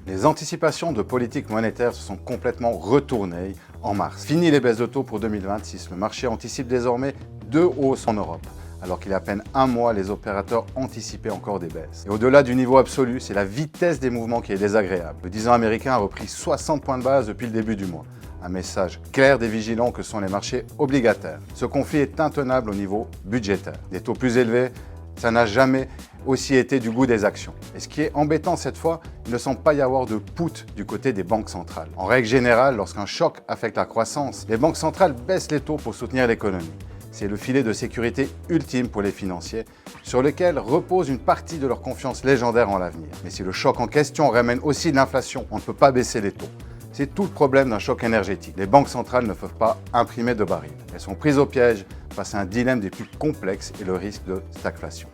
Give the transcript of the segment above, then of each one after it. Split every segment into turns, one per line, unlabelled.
Les anticipations de politique monétaire se sont complètement retournées en mars. Fini les baisses de taux pour 2026. Le marché anticipe désormais 2 hausses en Europe. Alors qu'il y a à peine un mois, les opérateurs anticipaient encore des baisses. Et au-delà du niveau absolu, c'est la vitesse des mouvements qui est désagréable. Le 10 ans américain a repris 60 points de base depuis le début du mois. Un message clair des vigilants que sont les marchés obligataires. Ce conflit est intenable au niveau budgétaire. Des taux plus élevés, ça n'a jamais aussi été du goût des actions. Et ce qui est embêtant cette fois, il ne semble pas y avoir de put du côté des banques centrales. En règle générale, lorsqu'un choc affecte la croissance, les banques centrales baissent les taux pour soutenir l'économie. C'est le filet de sécurité ultime pour les financiers, sur lequel repose une partie de leur confiance légendaire en l'avenir. Mais si le choc en question ramène aussi de l'inflation, on ne peut pas baisser les taux. C'est tout le problème d'un choc énergétique. Les banques centrales ne peuvent pas imprimer de barils. Elles sont prises au piège face à un dilemme des plus complexes et le risque de stagflation.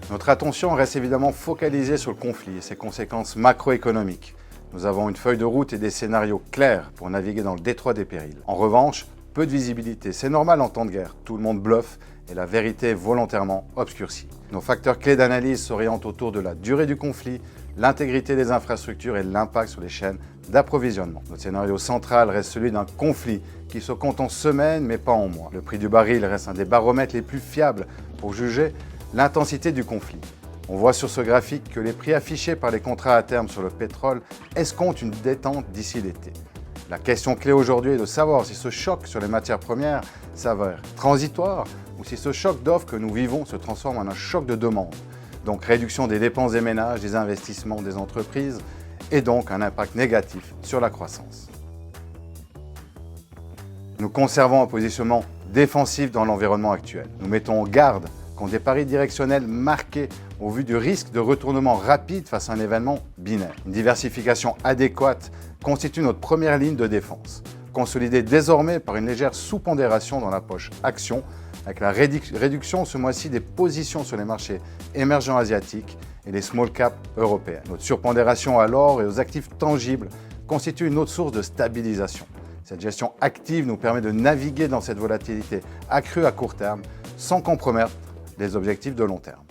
Notre attention reste évidemment focalisée sur le conflit et ses conséquences macroéconomiques. Nous avons une feuille de route et des scénarios clairs pour naviguer dans le détroit des périls. En revanche, peu de visibilité. C'est normal en temps de guerre. Tout le monde bluffe et la vérité est volontairement obscurcie. Nos facteurs clés d'analyse s'orientent autour de la durée du conflit, l'intégrité des infrastructures et l'impact sur les chaînes d'approvisionnement. Notre scénario central reste celui d'un conflit qui se compte en semaines mais pas en mois. Le prix du baril reste un des baromètres les plus fiables pour juger l'intensité du conflit. On voit sur ce graphique que les prix affichés par les contrats à terme sur le pétrole escomptent une détente d'ici l'été. La question clé aujourd'hui est de savoir si ce choc sur les matières premières s'avère transitoire ou si ce choc d'offres que nous vivons se transforme en un choc de demande. Donc réduction des dépenses des ménages, des investissements des entreprises et donc un impact négatif sur la croissance. Nous conservons un positionnement défensif dans l'environnement actuel. Nous mettons en garde contre des paris directionnels marqués au vu du risque de retournement rapide face à un événement binaire. Une diversification adéquate constitue notre première ligne de défense, consolidée désormais par une légère sous-pondération dans la poche actions, avec la réduction ce mois-ci des positions sur les marchés émergents asiatiques et les small caps européens. Notre surpondération à l'or et aux actifs tangibles constitue une autre source de stabilisation. Cette gestion active nous permet de naviguer dans cette volatilité accrue à court terme sans compromettre les objectifs de long terme.